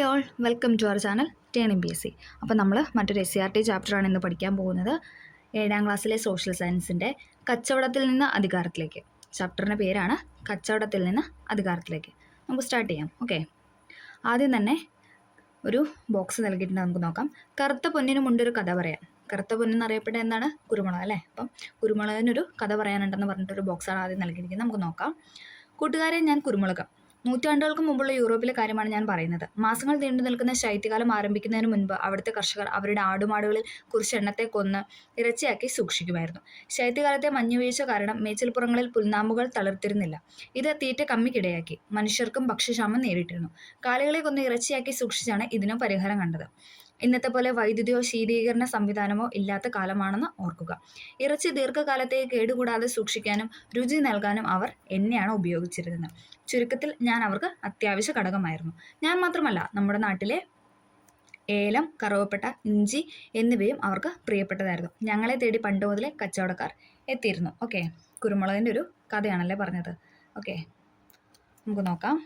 All welcome to our channel TNPSC. അപ്പോൾ നമ്മൾ മറ്റൊരു SCRT ചാപ്റ്ററാണ് ഇന്ന് പഠിക്കാൻ പോകുന്നത്. 7ാം ക്ലാസ്സിലെ സോഷ്യൽ സയൻസിൻ്റെ കച്ചവടത്തിൽ നിന്ന് അധികാരത്തിലേക്ക്. ചാപ്റ്ററിൻ്റെ പേരാണ് കച്ചവടത്തിൽ നിന്ന് അധികാരത്തിലേക്ക്. നമുക്ക് സ്റ്റാർട്ട് ചെയ്യാം. ഓക്കെ, ആദ്യം തന്നെ ഒരു ബോക്സ് നൽകിയിട്ടുണ്ട്, നമുക്ക് നോക്കാം. കറുത്ത പൊന്നിന് മുണ്ടൊരു കഥ പറയാം. കറുത്ത പൊന്നെന്ന് അറിയപ്പെട്ട എന്താണ്? കുരുമുളക് അല്ലേ. അപ്പം കുരുമുളകിനൊരു കഥ പറയാനുണ്ടെന്ന് പറഞ്ഞിട്ടൊരു ബോക്സാണ് ആദ്യം നൽകിയിരിക്കുന്നത്. നമുക്ക് നോക്കാം. കൂട്ടുകാരെ, ഞാൻ കുരുമുളക്. നൂറ്റാണ്ടുകൾക്ക് മുമ്പുള്ള യൂറോപ്പിലെ കാര്യമാണ് ഞാൻ പറയുന്നത്. മാസങ്ങൾ നീണ്ടു നിൽക്കുന്ന ശൈത്യകാലം ആരംഭിക്കുന്നതിന് മുൻപ് അവിടുത്തെ കർഷകർ അവരുടെ ആടുമാടുകളിൽ കുറച്ച് എണ്ണത്തെ കൊന്ന് ഇറച്ചിയാക്കി സൂക്ഷിക്കുമായിരുന്നു. ശൈത്യകാലത്തെ മഞ്ഞുവീഴ്ച കാരണം മേച്ചിൽപ്പുറങ്ങളിൽ പുൽനാമ്പുകൾ തളിർത്തിരുന്നില്ല. ഇത് തീറ്റ കമ്മിക്കിടയാക്കി മനുഷ്യർക്കും ഭക്ഷ്യക്ഷാമം നേരിട്ടിരുന്നു. കാലികളെ കൊന്ന് ഇറച്ചിയാക്കി സൂക്ഷിച്ചാണ് ഇതിന് പരിഹാരം കണ്ടത്. ഇന്നത്തെ പോലെ വൈദ്യുതിയോ ശീതീകരണ സംവിധാനമോ ഇല്ലാത്ത കാലമാണെന്ന് ഓർക്കുക. ഇറച്ചി ദീർഘകാലത്തേക്ക് കേടുകൂടാതെ സൂക്ഷിക്കാനും രുചി നൽകാനും അവർ എണ്ണയാണ് ഉപയോഗിച്ചിരുന്നത്. ചുരുക്കത്തിൽ ഞാൻ അവർക്ക് അത്യാവശ്യ ഘടകമായിരുന്നു. ഞാൻ മാത്രമല്ല, നമ്മുടെ നാട്ടിലെ ഏലം, കറുവപ്പട്ട, ഇഞ്ചി എന്നിവയും അവർക്ക് പ്രിയപ്പെട്ടതായിരുന്നു. ഞങ്ങളെ തേടി പണ്ട് മുതലേ കച്ചവടക്കാർ എത്തിയിരുന്നു. ഓക്കെ, കുരുമുളകിൻ്റെ ഒരു കഥയാണല്ലേ പറഞ്ഞത്. ഓക്കെ, നമുക്ക് നോക്കാം.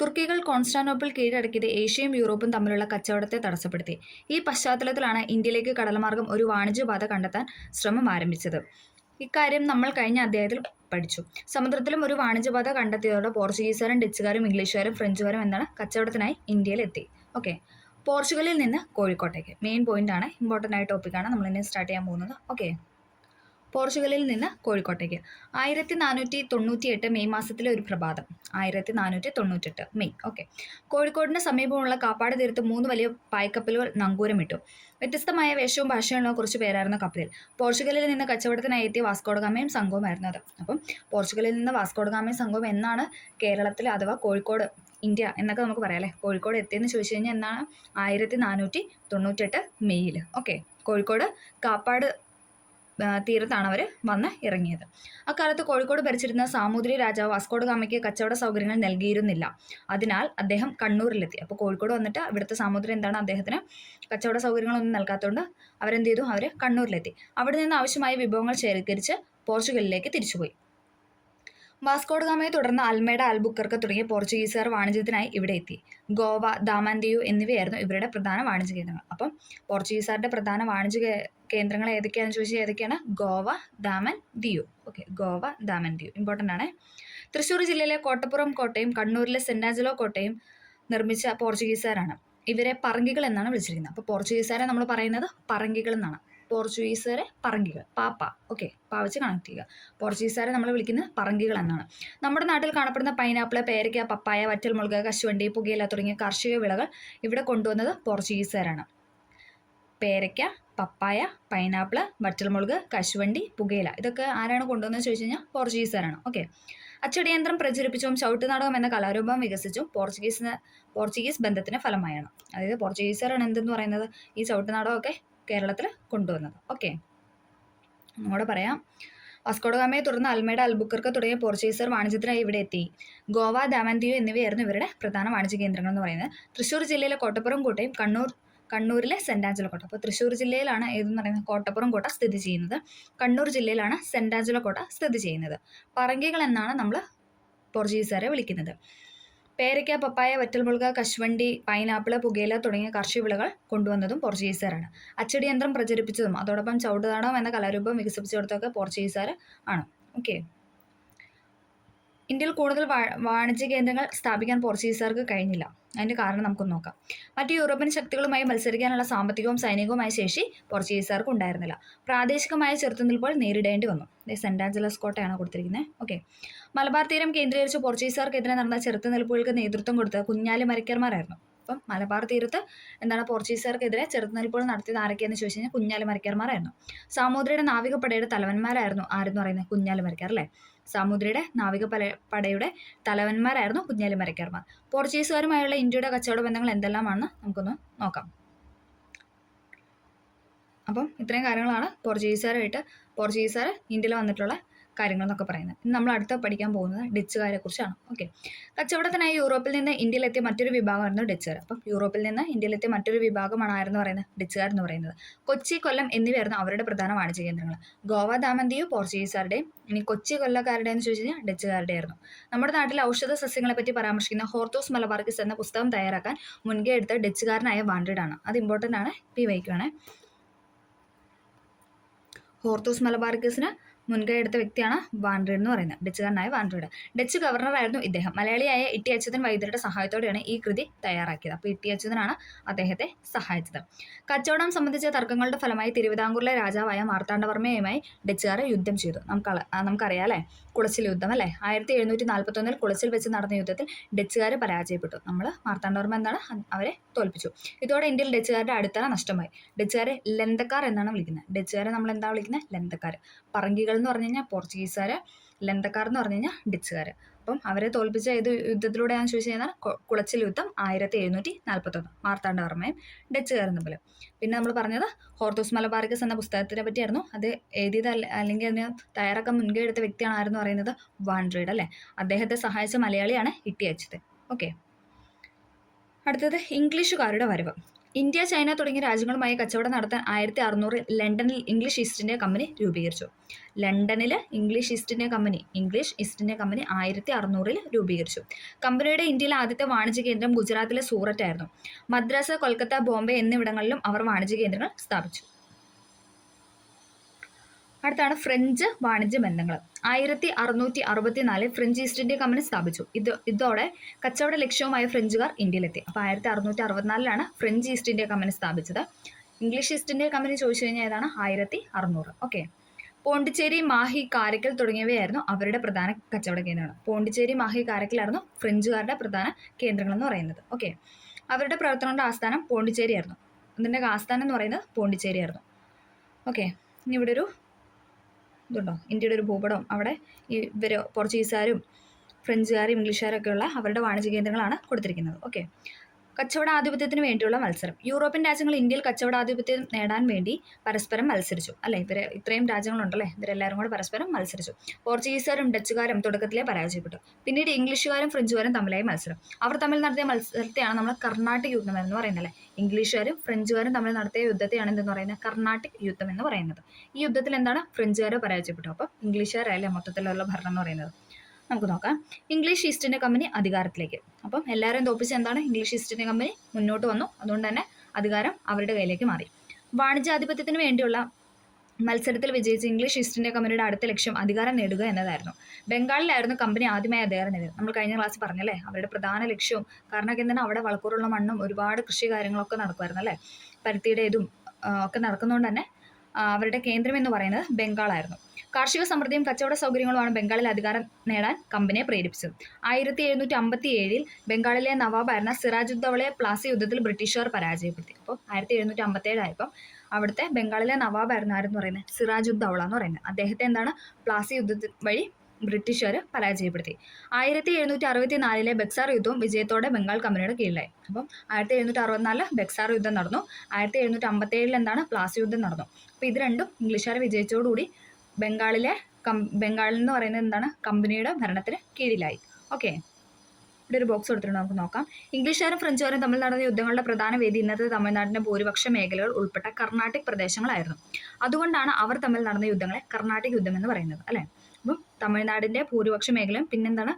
തുർക്കികൾ കോൺസ്റ്റാന്റിനോപ്പിൾ കീഴടക്കിയത് ഏഷ്യയും യൂറോപ്പും തമ്മിലുള്ള കച്ചവടത്തെ തടസ്സപ്പെടുത്തി. ഈ പശ്ചാത്തലത്തിലാണ് ഇന്ത്യയിലേക്ക് കടൽമാർഗം ഒരു വാണിജ്യപാത കണ്ടെത്താൻ ശ്രമം ആരംഭിച്ചത്. ഇക്കാര്യം നമ്മൾ കഴിഞ്ഞ അധ്യായത്തിൽ പഠിച്ചു. സമുദ്രത്തിലും ഒരു വാണിജ്യപാത കണ്ടെത്തിയതോടെ പോർച്ചുഗീസുകാരും ഡച്ചുകാരും ഇംഗ്ലീഷുകാരും ഫ്രഞ്ചുകാരും കച്ചവടത്തിനായി ഇന്ത്യയിലെത്തി. ഓക്കെ, പോർച്ചുഗലിൽ നിന്ന് കോഴിക്കോട്ടേക്ക്. മെയിൻ പോയിന്റാണ്, ഇമ്പോർട്ടൻ്റ് ആയ ടോപ്പിക്കാണ് നമ്മളിനി സ്റ്റാർട്ട് ചെയ്യാൻ പോകുന്നത്. ഓക്കെ, പോർച്ചുഗലിൽ നിന്ന് കോഴിക്കോട്ടേക്ക്. 1498 മെയ് മാസത്തിലെ ഒരു പ്രഭാതം. 1498 മെയ്. ഓക്കെ, കോഴിക്കോടിന് സമീപമുള്ള കാപ്പാട് തീരത്ത് 3 വലിയ പായ്ക്കപ്പലുകൾ നങ്കൂരമിട്ടു. വ്യത്യസ്തമായ വേഷവും ഭാഷയുള്ള കുറച്ച് പേരായിരുന്നു കപ്പലിൽ. പോർച്ചുഗലിൽ നിന്ന് കച്ചവടത്തിനായി എത്തിയ വാസ്കോഡഗാമയും സംഘവുമായിരുന്നു അത്. അപ്പം പോർച്ചുഗലിൽ നിന്ന് വാസ്കോഡഗാമയും സംഘവും എന്നാണ് കേരളത്തിൽ അഥവാ കോഴിക്കോട്, ഇന്ത്യ എന്നൊക്കെ നമുക്ക് പറയാം അല്ലേ, കോഴിക്കോട് എത്തിയെന്ന് ചോദിച്ചു കഴിഞ്ഞാൽ എന്നാണ്? 1498 മെയ്യിൽ. ഓക്കെ, കോഴിക്കോട് കാപ്പാട് തീരത്താണ് അവർ വന്ന് ഇറങ്ങിയത്. അക്കാലത്ത് കോഴിക്കോട് ഭരിച്ചിരുന്ന സാമൂതിരി രാജാവ് വാസ്കോഡഗാമയ്ക്ക് കച്ചവട സൗകര്യങ്ങൾ നൽകിയിരുന്നില്ല. അതിനാൽ അദ്ദേഹം കണ്ണൂരിലെത്തി. അപ്പോൾ കോഴിക്കോട് വന്നിട്ട് ഇവിടുത്തെ സാമൂതിരി അദ്ദേഹത്തിന് കച്ചവട സൗകര്യങ്ങളൊന്നും നൽകാത്തതുകൊണ്ട് അവരെന്ത് ചെയ്തു? അവർ കണ്ണൂരിലെത്തി. അവിടെ നിന്ന് ആവശ്യമായ വിഭവങ്ങൾ ശേഖരിച്ച് പോർച്ചുഗലിലേക്ക് തിരിച്ചുപോയി. വാസ്കോഡഗാമയെ തുടർന്ന് അൽമേഡ, അൽബുക്കർക്ക് തുടങ്ങിയ പോർച്ചുഗീസുകാർ വാണിജ്യത്തിനായി ഇവിടെ എത്തി. ഗോവ, ദാമൻ-ദിയു എന്നിവയായിരുന്നു ഇവരുടെ പ്രധാന വാണിജ്യ കേന്ദ്രങ്ങൾ. അപ്പം പോർച്ചുഗീസുകാരുടെ പ്രധാന വാണിജ്യ കേന്ദ്രങ്ങൾ ഏതൊക്കെയാണെന്ന് ചോദിച്ചാൽ ഏതൊക്കെയാണ്? ഗോവ, ദാമൻ, ദിയു. ഓക്കെ, ഗോവ, ദാമൻ, ദിയു ഇമ്പോർട്ടൻ്റ് ആണ്. തൃശ്ശൂർ ജില്ലയിലെ കോട്ടപ്പുറം കോട്ടയും കണ്ണൂരിലെ സെൻറ് ആഞ്ചലോ കോട്ടയും നിർമ്മിച്ച പോർച്ചുഗീസുകാരാണ്. ഇവരെ പറങ്കികൾ എന്നാണ് വിളിച്ചിരിക്കുന്നത്. അപ്പോൾ പോർച്ചുഗീസുകാരെ നമ്മൾ പറയുന്നത് പറങ്കികൾ എന്നാണ്. പോർച്ചുഗീസുകാരെ പറങ്കികൾ, പാപ്പ. ഓക്കെ, പാവച്ച് കണക്ട് ചെയ്യുക. പോർച്ചുഗീസുകാരെ നമ്മൾ വിളിക്കുന്നത് പറങ്കികൾ എന്നാണ്. നമ്മുടെ നാട്ടിൽ കാണപ്പെടുന്ന പൈനാപ്പിൾ, പേരയ്ക്ക, പപ്പായ, വറ്റൽമുളക്, കശുവണ്ടി, പുകയില തുടങ്ങിയ കാർഷിക വിളകൾ ഇവിടെ കൊണ്ടുവന്നത് പോർച്ചുഗീസുകാരാണ്. പേരയ്ക്ക, പപ്പായ, പൈനാപ്പിൾ, വറ്റൽമുളക്, കശുവണ്ടി, പുകയില ഇതൊക്കെ ആരാണ് കൊണ്ടുവന്നത് ചോദിച്ചു കഴിഞ്ഞാൽ പോർച്ചുഗീസുകാരാണ്. ഓക്കെ, അച്ചടിയന്ത്രം പ്രചരിപ്പിച്ചും ചവിട്ടുനാടകം എന്ന കലാരൂപം വികസിച്ചും പോർച്ചുഗീസ് ബന്ധത്തിന് ഫലമായാണ്. അതായത് പോർച്ചുഗീസുകാരാണ് എന്തെന്ന് പറയുന്നത്? ഈ ചവിട്ടുനാടകമൊക്കെ കേരളത്തിൽ കൊണ്ടുവന്നത്. ഓക്കെ, നമ്മോട് പറയാം. വാസ്കോഡഗാമയെ തുടർന്ന് അൽമേഡ, അൽബുക്കർക്ക് തുടങ്ങിയ പോർച്ചുഗീസുകാർ വാണിജ്യത്തിനായി ഇവിടെ എത്തി. ഗോവ, ദാമൻ, ദിയു എന്നിവയായിരുന്നു ഇവരുടെ പ്രധാന വാണിജ്യ കേന്ദ്രങ്ങൾ എന്ന് പറയുന്നത്. തൃശ്ശൂർ ജില്ലയിലെ കോട്ടപ്പുറം കോട്ടയും കണ്ണൂരിലെ സെൻറ് ആഞ്ചലോ കോട്ട. അപ്പോൾ തൃശ്ശൂർ ജില്ലയിലാണ് ഏതെന്ന് പറയുന്നത്? കോട്ടപ്പുറം കോട്ട സ്ഥിതി ചെയ്യുന്നത്. കണ്ണൂർ ജില്ലയിലാണ് സെൻറ് ആഞ്ചലോ കോട്ട സ്ഥിതി ചെയ്യുന്നത്. പറങ്കികൾ എന്നാണ് നമ്മൾ പോർച്ചുഗീസുകാരെ വിളിക്കുന്നത്. പേരയ്ക്ക, പപ്പായ, വറ്റൽമുളക്, കശുവണ്ടി, പൈനാപ്പിൾ, പുകയില തുടങ്ങിയ കാർഷിക വിളകൾ കൊണ്ടുവന്നതും പോർച്ചുഗീസുകാരാണ്. അച്ചടിയന്ത്രം പ്രചരിപ്പിച്ചതും അതോടൊപ്പം ചവിട്ടുനാടകം എന്ന കലാരൂപം വികസിപ്പിച്ചു കൊടുത്തൊക്കെ പോർച്ചുഗീസുകാർ ആണ്. ഓക്കെ, ഇന്ത്യയിൽ കൂടുതൽ വാണിജ്യ കേന്ദ്രങ്ങൾ സ്ഥാപിക്കാൻ പോർച്ചുഗീസുകാർക്ക് കഴിഞ്ഞില്ല. അതിൻ്റെ കാരണം നമുക്കൊന്ന് നോക്കാം. മറ്റ് യൂറോപ്യൻ ശക്തികളുമായി മത്സരിക്കാനുള്ള സാമ്പത്തികവും സൈനികവുമായ ശേഷി പോർച്ചുഗീസുകാർക്ക് ഉണ്ടായിരുന്നില്ല. പ്രാദേശികമായ ചെറുത്തുനിൽപ്പുകൾ നേരിടേണ്ടി വന്നു. സെൻറ് ആഞ്ചലസ് കോട്ടയാണ് കൊടുത്തിരിക്കുന്നത്. ഓക്കെ, മലബാർ തീരം കേന്ദ്രീകരിച്ച് പോർച്ചുഗീസുകാർക്കെതിരെ നടന്ന ചെറുത്തുനിൽപ്പുകൾക്ക് നേതൃത്വം കൊടുത്തത് കുഞ്ഞാലി മരയ്ക്കർമാരായിരുന്നു. അപ്പം മലബാർ തീരത്ത് പോർച്ചുഗീസുകാർക്കെതിരെ ചെറുത്തുനിൽപ്പുകൾ നടത്തിയത് ആരൊക്കെയാണെന്ന് ചോദിച്ചു കഴിഞ്ഞാൽ കുഞ്ഞാലി മരയ്ക്കർമാരായിരുന്നു. സാമൂതിരിയുടെ നാവികപ്പടയുടെ തലവന്മാരായിരുന്നു ആരെന്ന് പറയുന്നത്? കുഞ്ഞാലി മരയ്ക്കർ അല്ലേ. സാമൂതിരിയുടെ നാവികപ്പടയുടെ തലവന്മാരായിരുന്നു കുഞ്ഞാലി മരയ്ക്കർമാർ. പോർച്ചുഗീസുകാരുമായുള്ള ഇന്ത്യയുടെ കച്ചവട ബന്ധങ്ങൾ എന്തെല്ലാമാണെന്ന് നമുക്കൊന്ന് നോക്കാം. അപ്പം ഇത്രയും കാര്യങ്ങളാണ് പോർച്ചുഗീസുകാർ ഇന്ത്യയിൽ വന്നിട്ടുള്ള കാര്യങ്ങളെന്നൊക്കെ പറയുന്നത്. ഇന്ന് നമ്മൾ അടുത്ത പഠിക്കാൻ പോകുന്നത് ഡച്ചുകാരെ കുറിച്ചാണ്. ഓക്കെ, കച്ചവടത്തിനായി യൂറോപ്പിൽ നിന്ന് ഇന്ത്യയിലെത്തിയ മറ്റൊരു വിഭാഗമായിരുന്നു ഡച്ചുകാർ. അപ്പം യൂറോപ്പിൽ നിന്ന് ഇന്ത്യയിലെത്തിയ മറ്റൊരു വിഭാഗമാണ് ആരെന്ന് പറയുന്നത്? ഡച്ചുകാർ എന്ന് പറയുന്നത്. കൊച്ചി, കൊല്ലം എന്നിവയായിരുന്നു അവരുടെ പ്രധാന വാണിജ്യ കേന്ദ്രങ്ങൾ. ഗോവ, ദാമന്തിയു പോർച്ചുഗീസുകാരുടെയും ഇനി കൊച്ചി കൊല്ലക്കാരുടെ എന്ന് ചോദിച്ചു കഴിഞ്ഞാൽ ഡച്ചുകാരുടെ ആയിരുന്നു. നമ്മുടെ നാട്ടിലെ ഔഷധ സസ്യങ്ങളെ പറ്റി പരാമർശിക്കുന്ന ഹോർത്തൂസ് മലബാർക്കിസ് എന്ന പുസ്തകം തയ്യാറാക്കാൻ മുൻകൈ എടുത്ത ഡച്ചുകാരനായ വാൻഡ്രിഡ് ആണ്. അത് ഇമ്പോർട്ടൻ്റ് ആണ്, വയ്ക്കുകയാണ്. ഹോർത്തൂസ് മലബാർക്കിസിന് മുൻകൈ എടുത്ത വ്യക്തിയാണ് വാൻഡ്രിഡ് എന്ന് പറയുന്നത്, ഡച്ചുകാരനായ വാൻഡ്രിഡ്. ഡച്ച് ഗവർണറായിരുന്നു ഇദ്ദേഹം. മലയാളിയായ ഇ.ടി. അച്യുതൻ വൈദ്യരുടെ സഹായത്തോടെയാണ് ഈ കൃതി തയ്യാറാക്കിയത്. അപ്പോൾ ഇ.ടി. അച്യുതനാണ് അദ്ദേഹത്തെ സഹായിച്ചത്. കച്ചവടം സംബന്ധിച്ച തർക്കങ്ങളുടെ ഫലമായി തിരുവിതാംകൂറിലെ രാജാവായ മാർത്താണ്ഡവർമ്മയുമായി ഡച്ചുകാർ യുദ്ധം ചെയ്തു. നമുക്കറിയാം അല്ലേ, കുളച്ചിൽ യുദ്ധം അല്ലേ. 1741 കുളച്ചിൽ വെച്ച് നടന്ന യുദ്ധത്തിൽ ഡച്ചുകാർ പരാജയപ്പെട്ടു. മാർത്താണ്ഡവർമ്മ എന്താണ് അവരെ തോൽപ്പിച്ചു. ഇതോടെ ഇന്ത്യയിൽ ഡച്ചുകാരുടെ അടിത്തറ നഷ്ടമായി. ഡച്ചുകാരെ ലന്തക്കാർ എന്നാണ് വിളിക്കുന്നത്. ഡച്ചുകാരെ നമ്മൾ എന്താ വിളിക്കുന്നത്? ലന്തക്കാർ. പറങ്കികൾ എന്ന് പറഞ്ഞു കഴിഞ്ഞാൽ പോർച്ചുഗീസുകാർ, ലന്തക്കാർ എന്ന് പറഞ്ഞു കഴിഞ്ഞാൽ ഡച്ചുകാർ. അപ്പം അവരെ തോൽപ്പിച്ച ഏത് യുദ്ധത്തിലൂടെയാണെന്ന് ചോദിച്ചു കഴിഞ്ഞാൽ കുളച്ചിൽ യുദ്ധം 1741, മാർത്താണ്ഡവർമ്മയും ഡച്ചുകാരും തമ്മിൽ. പിന്നെ നമ്മൾ പറഞ്ഞത് ഹോർത്തൂസ് മലബാർക്കിസ് എന്ന പുസ്തകത്തിനെ പറ്റിയായിരുന്നു. അത് എഴുതിയത് അല്ലെങ്കിൽ അതിന് തയ്യാറാക്കാൻ മുൻകൈ എടുത്ത വ്യക്തിയാണ് ആരെന്ന് പറയുന്നത്? വാൻഡ്രിഡ് അല്ലേ. അദ്ദേഹത്തെ സഹായിച്ച മലയാളിയാണ് ഇ.ടി. അച്യുതൻ. ഓക്കെ, അടുത്തത് ഇംഗ്ലീഷുകാരുടെ വരവ്. ഇന്ത്യ, ചൈന തുടങ്ങിയ രാജ്യങ്ങളുമായി കച്ചവടം നടത്താൻ 1600 ലണ്ടനിൽ ഇംഗ്ലീഷ് ഈസ്റ്റ് ഇന്ത്യ കമ്പനി രൂപീകരിച്ചു. ലണ്ടനിൽ ഇംഗ്ലീഷ് ഈസ്റ്റ് ഇന്ത്യ കമ്പനി 1600 രൂപീകരിച്ചു. കമ്പനിയുടെ ഇന്ത്യയിലെ ആദ്യത്തെ വാണിജ്യ കേന്ദ്രം ഗുജറാത്തിലെ സൂററ്റ് ആയിരുന്നു. മദ്രാസ്, കൊൽക്കത്ത, ബോംബെ എന്നിവിടങ്ങളിലും അവർ വാണിജ്യ കേന്ദ്രങ്ങൾ സ്ഥാപിച്ചു. അടുത്താണ് ഫ്രഞ്ച് വാണിജ്യ ബന്ധങ്ങൾ. 1664 ഫ്രഞ്ച് ഈസ്റ്റ് ഇന്ത്യ കമ്പനി സ്ഥാപിച്ചു. ഇതോടെ കച്ചവട ലക്ഷ്യവുമായ ഫ്രഞ്ചുകാർ ഇന്ത്യയിലെത്തി. അപ്പോൾ 1664 ഫ്രഞ്ച് ഈസ്റ്റ് ഇന്ത്യ കമ്പനി സ്ഥാപിച്ചത്. ഇംഗ്ലീഷ് ഈസ്റ്റ് ഇന്ത്യ കമ്പനി ചോദിച്ചു കഴിഞ്ഞാൽ ഏതാണ്? 1600. ഓക്കെ, പോണ്ടിച്ചേരി, മാഹി, കാരക്കൽ തുടങ്ങിയവയായിരുന്നു അവരുടെ പ്രധാന കച്ചവട കേന്ദ്രങ്ങൾ. പോണ്ടിച്ചേരി, മാഹി, കാരക്കലായിരുന്നു ഫ്രഞ്ചുകാരുടെ പ്രധാന കേന്ദ്രങ്ങൾ എന്ന് പറയുന്നത്. ഓക്കെ, അവരുടെ പ്രവർത്തനങ്ങളുടെ ആസ്ഥാനം പോണ്ടിച്ചേരി ആയിരുന്നു. ഇതിൻ്റെ ആസ്ഥാനം എന്ന് പറയുന്നത് പോണ്ടിച്ചേരി ആയിരുന്നു. ഓക്കെ, ഇനി ഇവിടെ ഒരു ഇതുണ്ടോ, ഇന്ത്യയുടെ ഒരു ഭൂപടം. അവിടെ ഇവർ പോർച്ചുഗീസുകാരും ഫ്രഞ്ചുകാരും ഇംഗ്ലീഷുകാരൊക്കെ ഉള്ള അവരുടെ വാണിജ്യ കേന്ദ്രങ്ങളാണ് കൊടുത്തിരിക്കുന്നത്. ഓക്കെ, കച്ചവടാധിപത്യത്തിന് വേണ്ടിയുള്ള മത്സരം. യൂറോപ്യൻ രാജ്യങ്ങൾ ഇന്ത്യയിൽ കച്ചവടാധിപത്യം നേടാൻ വേണ്ടി പരസ്പരം മത്സരിച്ചു അല്ലേ. ഇത്രയും രാജ്യങ്ങളുണ്ടല്ലേ, ഇവരെല്ലാവരും കൂടെ പരസ്പരം മത്സരിച്ചു. പോർച്ചുഗീസുകാരും ഡച്ചുകാരും തുടക്കത്തിലെ പരാജയപ്പെട്ടു. പിന്നീട് ഇംഗ്ലീഷുകാരും ഫ്രഞ്ചുകാരും തമ്മിലായി മത്സരം. അവർ തമ്മിൽ നടത്തിയ മത്സരത്തെയാണ് നമ്മൾ കർണാട്ടിക് യുദ്ധം എന്ന് പറയുന്നത് അല്ലേ. ഇംഗ്ലീഷുകാരും ഫ്രഞ്ചുകാരും തമ്മിൽ നടത്തിയ യുദ്ധത്തെയാണ് എന്തെന്ന് പറയുന്നത്? കർണാട്ടിക് യുദ്ധം എന്ന് പറയുന്നത്. ഈ യുദ്ധത്തിൽ എന്താണ്? ഫ്രഞ്ചുകാർ പരാജയപ്പെട്ടു. അപ്പം ഇംഗ്ലീഷുകാരല്ലേ മൊത്തത്തിലുള്ള ഭരണം എന്ന് പറയുന്നത്. നമുക്ക് നോക്കാം. ഇംഗ്ലീഷ് ഈസ്റ്റ് ഇന്ത്യ കമ്പനി അധികാരത്തിലേക്ക്. അപ്പം എല്ലാവരും തോപ്പിച്ച് എന്താണ്? ഇംഗ്ലീഷ് ഈസ്റ്റ് ഇന്ത്യ കമ്പനി മുന്നോട്ട് വന്നു. അതുകൊണ്ട് തന്നെ അധികാരം അവരുടെ കയ്യിലേക്ക് മാറി. വാണിജ്യാധിപത്യത്തിന് വേണ്ടിയുള്ള മത്സരത്തിൽ വിജയിച്ച ഇംഗ്ലീഷ് ഈസ്റ്റ് ഇന്ത്യ കമ്പനിയുടെ അടുത്ത ലക്ഷ്യം അധികാരം നേടുക എന്നതായിരുന്നു. ബംഗാളിലായിരുന്നു കമ്പനി ആദ്യമായി അധികാരം നേടിയത്. നമ്മൾ കഴിഞ്ഞ ക്ലാസ്സിൽ പറഞ്ഞല്ലേ, അവരുടെ പ്രധാന ലക്ഷ്യവും. കാരണം എന്താണ്? അവിടെ വളക്കൂറുള്ള മണ്ണും ഒരുപാട് കൃഷി കാര്യങ്ങളൊക്കെ നടക്കുമായിരുന്നു അല്ലേ. പരുത്തിയുടെ ഇതും ഒക്കെ നടക്കുന്നതുകൊണ്ട് തന്നെ അവരുടെ കേന്ദ്രം എന്ന് പറയുന്നത് ബംഗാളായിരുന്നു. കാർഷിക സമൃദ്ധിയും കച്ചവട സൗകര്യങ്ങളുമാണ് ബംഗാളിൽ അധികാരം നേടാൻ കമ്പനിയെ പ്രേരിപ്പിച്ചത്. 1757 ബംഗാളിലെ നവാബായിരുന്ന സിറാജുദ്ദൗളയെ പ്ലാസി യുദ്ധത്തിൽ ബ്രിട്ടീഷുകാർ പരാജയപ്പെടുത്തി. അപ്പോൾ 1757 ആയപ്പോൾ അവിടുത്തെ ബംഗാളിലെ നവാബായിരുന്നു ആരെന്ന് പറയുന്നത്? സിറാജുദ്ദൗള എന്ന് പറയുന്നത്. അദ്ദേഹത്തെ എന്താണ്? പ്ലാസി യുദ്ധത്തിൽ വഴി ബ്രിട്ടീഷുകാർ പരാജയപ്പെടുത്തി. 1764 ബക്സാർ യുദ്ധവും വിജയത്തോടെ ബംഗാൾ കമ്പനിയുടെ കീഴിലായി. അപ്പം 1764 ബക്സാർ യുദ്ധം നടന്നു. 1757 എന്താണ്? പ്ലാസി യുദ്ധം നടന്നു. അപ്പോൾ ഇത് രണ്ടും ഇംഗ്ലീഷുകാർ വിജയിച്ചോടുകൂടി ബംഗാളിൽ എന്ന് പറയുന്നത് എന്താണ്? കമ്പനിയുടെ ഭരണത്തിന് കീഴിലായി. ഓക്കെ, ഇവിടെ ഒരു ബോക്സ് കൊടുത്തിട്ടുണ്ട്, നമുക്ക് നോക്കാം. ഇംഗ്ലീഷുകാരും ഫ്രഞ്ചുകാരും തമ്മിൽ നടന്ന യുദ്ധങ്ങളുടെ പ്രധാന വേദി ഇന്നത്തെ തമിഴ്നാടിൻ്റെ ഭൂരിപക്ഷ മേഖലകൾ ഉൾപ്പെട്ട കർണാട്ടിക് പ്രദേശങ്ങളായിരുന്നു. അതുകൊണ്ടാണ് അവർ തമ്മിൽ നടന്ന യുദ്ധങ്ങളെ കർണാട്ടിക് യുദ്ധം എന്ന് പറയുന്നത് അല്ലേ. അപ്പം തമിഴ്നാടിൻ്റെ ഭൂരിപക്ഷ മേഖലയും പിന്നെന്താണ്?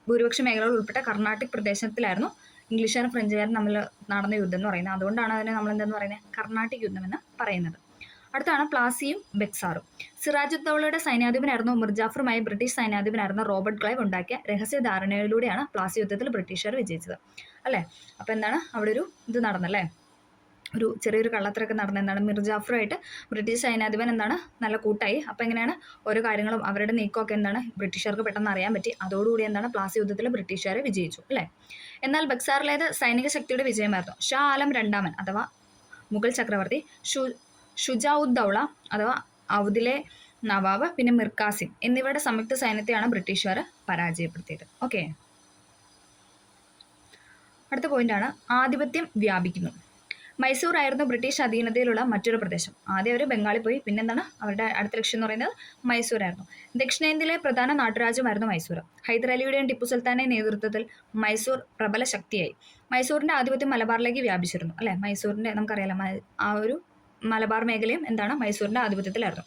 ഭൂരിപക്ഷ മേഖലകൾ ഉൾപ്പെട്ട കർണാട്ടിക് പ്രദേശത്തിലായിരുന്നു ഇംഗ്ലീഷുകാരും ഫ്രഞ്ചുകാരും തമ്മിൽ നടന്ന യുദ്ധം എന്ന് പറയുന്നത്. അതുകൊണ്ടാണ് അതിനെ നമ്മൾ എന്തെന്ന് പറയുന്നത്? കർണാട്ടിക് യുദ്ധം എന്ന് പറയുന്നത്. അടുത്താണ് പ്ലാസിയും ബക്സാറും. സിറാജുദ്ദൗളയുടെ സൈന്യാധിപനായിരുന്നു മിർജാഫറുമായി ബ്രിട്ടീഷ് സൈന്യാധിപനായിരുന്ന റോബർട്ട് ക്ലൈവ് ഉണ്ടാക്കിയ രഹസ്യ ധാരണയിലൂടെയാണ് പ്ലാസി യുദ്ധത്തിൽ ബ്രിട്ടീഷുകാർ വിജയിച്ചത് അല്ലേ. അപ്പോൾ എന്താണ്? അവിടെ ഒരു ഇത് നടന്നല്ലേ, ഒരു ചെറിയൊരു കള്ളത്തരൊക്കെ നടന്ന എന്താണ്? മിർജാഫറുമായിട്ട് ബ്രിട്ടീഷ് സൈന്യാധിപൻ എന്താണ്? നല്ല കൂട്ടായി. അപ്പോൾ എങ്ങനെയാണ് ഓരോ കാര്യങ്ങളും അവരുടെ നീക്കമൊക്കെ എന്താണ് ബ്രിട്ടീഷുകാർക്ക് പെട്ടെന്ന് അറിയാൻ പറ്റി. അതോടുകൂടി എന്താണ്? പ്ലാസി യുദ്ധത്തിൽ ബ്രിട്ടീഷുകാരെ വിജയിച്ചു അല്ലേ. എന്നാൽ ബക്സാറിലേത് സൈനിക ശക്തിയുടെ വിജയമായിരുന്നു. ഷാ ആലം രണ്ടാമൻ അഥവാ മുഗൾ ചക്രവർത്തി, ഷുജാഉദ്ദൗള അഥവാ ഔദിലെ നവാബ്, പിന്നെ മിർ കാസിം എന്നിവരുടെ സംയുക്ത സൈന്യത്തെയാണ് ബ്രിട്ടീഷുകാർ പരാജയപ്പെടുത്തിയത്. ഓക്കെ, അടുത്ത പോയിന്റാണ് ആധിപത്യം വ്യാപിക്കുന്നു. മൈസൂർ ആയിരുന്നു ബ്രിട്ടീഷ് അധീനതയിലുള്ള മറ്റൊരു പ്രദേശം. ആദ്യം അവർ ബംഗാളിൽ പോയി, പിന്നെന്താണ് അവരുടെ അടുത്ത ലക്ഷ്യം എന്ന് പറയുന്നത് മൈസൂരായിരുന്നു. ദക്ഷിണേന്ത്യയിലെ പ്രധാന നാട്ടുരാജ്യമായിരുന്നു മൈസൂർ. ഹൈദരലിയുടെയും ടിപ്പു സുൽത്താൻ്റെയും നേതൃത്വത്തിൽ മൈസൂർ പ്രബല ശക്തിയായി. മൈസൂരിൻ്റെ ആധിപത്യം മലബാറിലേക്ക് വ്യാപിച്ചിരുന്നു. അല്ലേ, മൈസൂരിൻ്റെ നമുക്കറിയാലോ ആ ഒരു മലബാർ മേഖലയും എന്താണ് മൈസൂരിൻ്റെ ആധിപത്യത്തിലായിരുന്നു.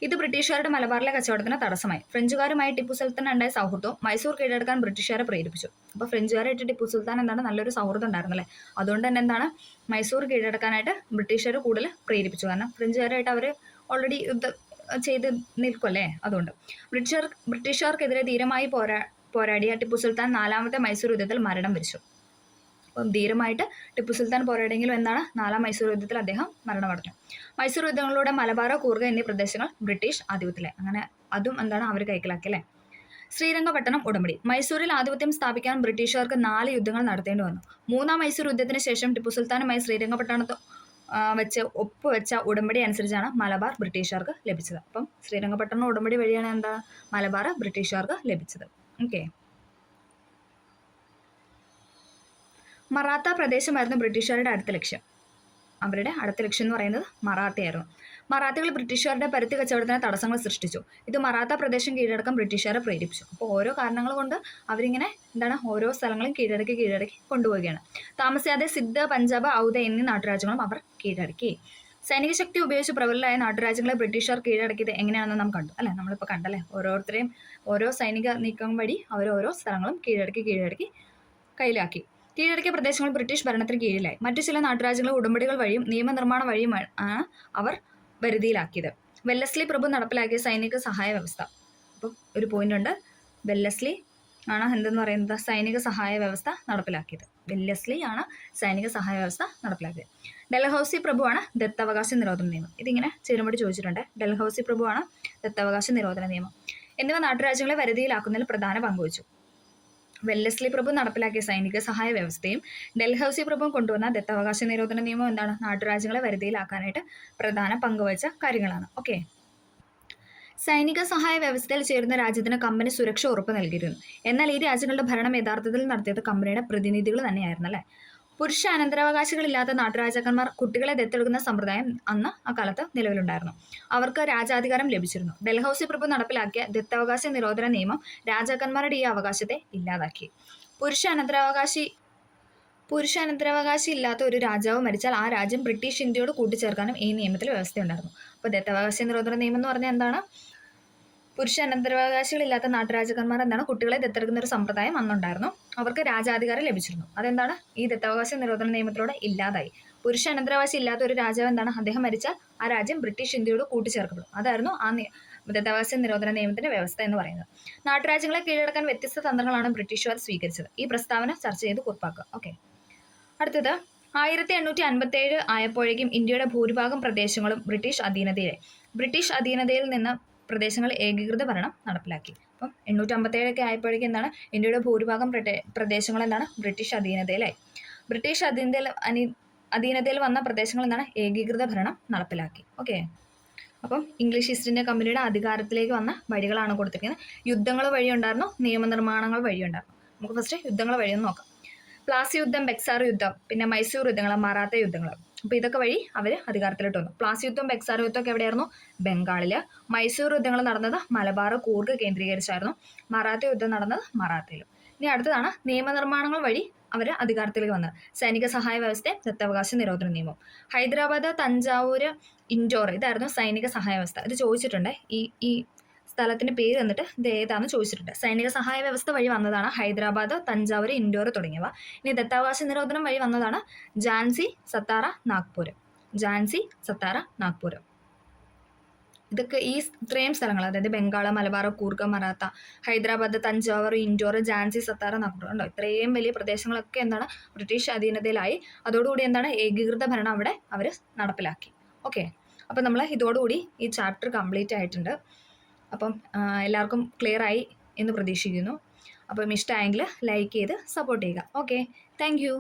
ഇത് ബ്രിട്ടീഷുകാരുടെ മലബാറിലെ കച്ചവടത്തിന് തടസ്സമായി. ഫ്രഞ്ചുകാരുമായി ടിപ്പു സുൽത്താൻ ഉണ്ടായ സൗഹൃദവും മൈസൂർ കീഴടക്കാൻ ബ്രിട്ടീഷുകാരെ പ്രേരിപ്പിച്ചു. അപ്പോൾ ഫ്രഞ്ചുകാരായിട്ട് ടിപ്പു സുൽത്താൻ എന്താണ് നല്ലൊരു സൗഹൃദം ഉണ്ടായിരുന്നു അല്ലേ. അതുകൊണ്ട് തന്നെ എന്താണ് മൈസൂർ കീഴടക്കാനായിട്ട് ബ്രിട്ടീഷുകാർ കൂടുതൽ പ്രേരിപ്പിച്ചു. കാരണം ഫ്രഞ്ചുകാരായിട്ട് അവർ ഓൾറെഡി യുദ്ധം ചെയ്ത് നിൽക്കുമല്ലേ. അതുകൊണ്ട് ബ്രിട്ടീഷുകാർക്കെതിരെ ധീരമായി പോരാടിയ ടിപ്പു സുൽത്താൻ 4ാമത്തെ മൈസൂർ യുദ്ധത്തിൽ മരണം വരിച്ചു. അപ്പം ധീരമായിട്ട് ടിപ്പു സുൽത്താൻ പോരാടിയെങ്കിലും എന്താണ് 4ാം മൈസൂർ യുദ്ധത്തിൽ അദ്ദേഹം മരണമടഞ്ഞു. മൈസൂർ യുദ്ധങ്ങളിലൂടെ മലബാർ, കൂർഗ എന്നീ പ്രദേശങ്ങൾ ബ്രിട്ടീഷ് ആധിപത്യത്തിലായി. അങ്ങനെ അതും എന്താണ് അവർ കൈക്കലാക്കി അല്ലേ. ശ്രീരംഗപട്ടണം ഉടമ്പടി. മൈസൂരിൽ ആധിപത്യം സ്ഥാപിക്കാൻ ബ്രിട്ടീഷുകാർക്ക് 4 യുദ്ധങ്ങൾ നടത്തേണ്ടി വന്നു. 3ാം മൈസൂർ യുദ്ധത്തിന് ശേഷം ടിപ്പു സുൽത്താനുമായി ശ്രീരംഗപട്ടണത്ത് വെച്ച് ഒപ്പുവെച്ച ഉടമ്പടി അനുസരിച്ചാണ് മലബാർ ബ്രിട്ടീഷുകാർക്ക് ലഭിച്ചത്. അപ്പം ശ്രീരംഗപട്ടണം ഉടമ്പടി വഴിയാണ് എന്താ മലബാർ ബ്രിട്ടീഷുകാർക്ക് ലഭിച്ചത്. ഓക്കെ. മറാത്ത പ്രദേശമായിരുന്നു ബ്രിട്ടീഷുകാരുടെ അടുത്ത ലക്ഷ്യം. അവരുടെ അടുത്ത ലക്ഷ്യം എന്ന് പറയുന്നത് മറാത്തയായിരുന്നു. മറാത്തകൾ ബ്രിട്ടീഷുകാരുടെ പരുത്തി കച്ചവടത്തിന് തടസ്സങ്ങൾ സൃഷ്ടിച്ചു. ഇത് മറാത്ത പ്രദേശം കീഴടക്കാൻ ബ്രിട്ടീഷുകാരെ പ്രേരിപ്പിച്ചു. അപ്പോൾ ഓരോ കാരണങ്ങൾ കൊണ്ട് അവരിങ്ങനെ എന്താണ് ഓരോ സ്ഥലങ്ങളും കീഴടക്കി കൊണ്ടുപോവുകയാണ്. താമസിയാതെ സിദ്ധ്, പഞ്ചാബ്, ഔധ എന്നീ നാട്ടുരാജ്യങ്ങളും അവർ കീഴടക്കി. സൈനിക ശക്തി ഉപയോഗിച്ച് പ്രബലരായ നാട്ടുരാജ്യങ്ങളെ ബ്രിട്ടീഷുകാർ കീഴടക്കിയത് എങ്ങനെയാണെന്ന് നാം കണ്ടു അല്ലേ. നമ്മളിപ്പോൾ കണ്ടല്ലേ, ഓരോരുത്തരെയും ഓരോ സൈനിക നീക്കം വഴി ഓരോ സ്ഥലങ്ങളും കീഴടക്കി കയ്യിലാക്കി. കീഴടക്കിയ പ്രദേശങ്ങൾ ബ്രിട്ടീഷ് ഭരണത്തിന് കീഴിലായി. മറ്റു ചില നാട്ടുരാജ്യങ്ങൾ ഉടമ്പടികൾ വഴിയും നിയമനിർമ്മാണ വഴിയും ആണ് അവർ വരുതിയിലാക്കിയത്. വെല്ലസ്ലി പ്രഭു നടപ്പിലാക്കിയ സൈനിക സഹായ വ്യവസ്ഥ. അപ്പം ഒരു പോയിന്റ് ഉണ്ട്, വെല്ലസ്ലി ആണ് എന്തെന്ന് പറയുന്നത് സൈനിക സഹായ വ്യവസ്ഥ നടപ്പിലാക്കിയത്. വെല്ലസ്ലി ആണ് സൈനിക സഹായ വ്യവസ്ഥ നടപ്പിലാക്കിയത്. ഡൽഹൌസി പ്രഭുവാണ് ദത്തവകാശ നിരോധന നിയമം. ഇതിങ്ങനെ ചേരുമ്പടി ചോദിച്ചിട്ടുണ്ട്. ഡൽഹൌസി പ്രഭുവാണ് ദത്തവകാശ നിരോധന നിയമം എന്നിവ നാട്ടുരാജ്യങ്ങളെ വരുതിയിലാക്കുന്നതിൽ പ്രധാന പങ്കുവച്ചു. വെല്ലസ്ലി പ്രഭു നടപ്പിലാക്കിയ സൈനിക സഹായ വ്യവസ്ഥയും ഡൽഹൌസി പ്രഭു കൊണ്ടുവന്ന ദത്തവകാശ നിരോധന നിയമം എന്താണ് നാട്ടുരാജ്യങ്ങളെ വരുതിയിലാക്കാനായിട്ട് പ്രധാന പങ്കുവച്ച കാര്യങ്ങളാണ്. ഓക്കെ. സൈനിക സഹായ വ്യവസ്ഥയിൽ ചേരുന്ന രാജ്യത്തിന് കമ്പനി സുരക്ഷ ഉറപ്പ് നൽകിയിരുന്നു. എന്നാൽ ഈ രാജ്യങ്ങളുടെ ഭരണം യഥാർത്ഥത്തിൽ നടത്തിയത് കമ്പനിയുടെ പ്രതിനിധികൾ തന്നെയായിരുന്നു അല്ലേ. പുരുഷ അനന്തരാവകാശികളില്ലാത്ത നാട്ടുരാജാക്കന്മാർ കുട്ടികളെ ദത്തെടുക്കുന്ന സമ്പ്രദായം അന്ന് അക്കാലത്ത് നിലവിലുണ്ടായിരുന്നു. അവർക്ക് രാജാധികാരം ലഭിച്ചിരുന്നു. ഡൽഹൌസി പ്രഭു നടപ്പിലാക്കിയ ദത്തവകാശ നിരോധന നിയമം രാജാക്കന്മാരുടെ ഈ അവകാശത്തെ ഇല്ലാതാക്കി. പുരുഷ അനന്തരാവകാശി ഇല്ലാത്ത ഒരു രാജാവ് മരിച്ചാൽ ആ രാജ്യം ബ്രിട്ടീഷ് ഇന്ത്യയോട് കൂട്ടിച്ചേർക്കാനും ഈ നിയമത്തിൽ വ്യവസ്ഥയുണ്ടായിരുന്നു. അപ്പോൾ ദത്തവകാശ നിരോധന നിയമം എന്ന് പറഞ്ഞാൽ എന്താണ്, പുരുഷ അനന്തരാവകാശികളില്ലാത്ത നാട്ടുരാജാക്കന്മാർ എന്താണ് കുട്ടികളെ ദത്തെടുക്കുന്ന ഒരു സമ്പ്രദായം അന്നുണ്ടായിരുന്നു. അവർക്ക് രാജാധികാരം ലഭിച്ചിരുന്നു. അതെന്താണ് ഈ ദത്തവകാശ നിരോധന നിയമത്തിലൂടെ ഇല്ലാതായി. പുരുഷ അനന്തരാവകാശി ഇല്ലാത്ത ഒരു രാജാവ് എന്താണ് അദ്ദേഹം മരിച്ചാൽ ആ രാജ്യം ബ്രിട്ടീഷ് ഇന്ത്യയോട് കൂട്ടിച്ചേർക്കപ്പെടും. അതായിരുന്നു ആ ദത്തവകാശ നിരോധന നിയമത്തിന്റെ വ്യവസ്ഥ എന്ന് പറയുന്നത്. നാട്ടുരാജ്യങ്ങളെ കീഴടക്കാൻ വ്യത്യസ്ത തന്ത്രങ്ങളാണ് ബ്രിട്ടീഷുകാർ സ്വീകരിച്ചത്. ഈ പ്രസ്താവന ചർച്ച ചെയ്ത് കുറിപ്പാക്കുക. ഓക്കെ. അടുത്തത് 1857 ആയപ്പോഴേക്കും ഇന്ത്യയുടെ ഭൂരിഭാഗം പ്രദേശങ്ങളും ബ്രിട്ടീഷ് അധീനതയിൽ നിന്ന് പ്രദേശങ്ങൾ ഏകീകൃത ഭരണം നടപ്പിലാക്കി. അപ്പം 857 ആയപ്പോഴേക്കും എന്താണ് ഇന്ത്യയുടെ ഭൂരിഭാഗം പ്രദേശങ്ങൾ എന്താണ് ബ്രിട്ടീഷ് അധീനതയിലായി. ബ്രിട്ടീഷ് അധീനതയിൽ വന്ന പ്രദേശങ്ങൾ എന്താണ് ഏകീകൃത ഭരണം നടപ്പിലാക്കി. ഓക്കെ. അപ്പം ഇംഗ്ലീഷ് ഈസ്റ്റ് ഇന്ത്യ കമ്പനിയുടെ അധികാരത്തിലേക്ക് വന്ന വഴികളാണ് കൊടുത്തിരിക്കുന്നത്. യുദ്ധങ്ങൾ വഴിയുണ്ടായിരുന്നു, നിയമനിർമ്മാണങ്ങൾ വഴിയുണ്ടായിരുന്നു. നമുക്ക് ഫസ്റ്റ് യുദ്ധങ്ങൾ വഴിയൊന്ന് നോക്കാം. പ്ലാസി യുദ്ധം, ബെക്സാർ യുദ്ധം, പിന്നെ മൈസൂർ യുദ്ധങ്ങൾ, മറാത്ത യുദ്ധങ്ങൾ. അപ്പോൾ ഇതൊക്കെ വഴി അവർ അധികാരത്തിലോട്ട് വന്നു. പ്ലാസി യുദ്ധം, ബെക്സാർ യുദ്ധമൊക്കെ എവിടെയായിരുന്നു? ബംഗാളിൽ. മൈസൂർ യുദ്ധങ്ങൾ നടന്നത് മലബാർ, കൂർഗ് കേന്ദ്രീകരിച്ചായിരുന്നു. മറാത്ത യുദ്ധം നടന്നത് മറാത്തയിലും. ഇനി അടുത്തതാണ് നിയമനിർമ്മാണങ്ങൾ വഴി അവർ അധികാരത്തിലേക്ക് വന്നത്. സൈനിക സഹായ വ്യവസ്ഥ, ദത്തവകാശ നിരോധന നിയമം. ഹൈദരാബാദ്, തഞ്ചാവൂർ, ഇൻഡോർ ഇതായിരുന്നു സൈനിക സഹായ വ്യവസ്ഥ. ഇത് ചോദിച്ചിട്ടുണ്ട്. ഈ സ്ഥലത്തിൻ്റെ പേര് എന്നിട്ട് ഇത് ഏതാണെന്ന് ചോദിച്ചിട്ടുണ്ട്. സൈനിക സഹായ വ്യവസ്ഥ വഴി വന്നതാണ് ഹൈദരാബാദ്, തഞ്ചാവൂർ, ഇൻഡോർ തുടങ്ങിയവ. ഇനി ദത്താവകാശ നിരോധനം വഴി വന്നതാണ് ഝാൻസി, സത്താറ, നാഗ്പൂർ. ഇതൊക്കെ ഈ ഇത്രയും സ്ഥലങ്ങൾ, അതായത് ബംഗാൾ, മലബാർ, കൂർഗ്, മറാത്ത, ഹൈദരാബാദ്, തഞ്ചാവൂർ, ഇൻഡോർ, ഝാൻസി, സത്താറ, നാഗ്പൂർ ഉണ്ടോ. ഇത്രയും വലിയ പ്രദേശങ്ങളൊക്കെ എന്താണ് ബ്രിട്ടീഷ് അധീനതയിലായി. അതോടുകൂടി എന്താണ് ഏകീകൃത ഭരണം അവിടെ അവർ നടപ്പിലാക്കി. ഓക്കെ. അപ്പം നമ്മൾ ഇതോടുകൂടി ഈ ചാപ്റ്റർ കംപ്ലീറ്റ് ആയിട്ടുണ്ട്. അപ്പം എല്ലാവർക്കും ക്ലിയർ ആയി എന്ന് പ്രതീക്ഷിക്കുന്നു. അപ്പം ഇഷ്ടമായെങ്കിൽ ലൈക്ക് ചെയ്ത് സപ്പോർട്ട് ചെയ്യുക. Okay, thank you.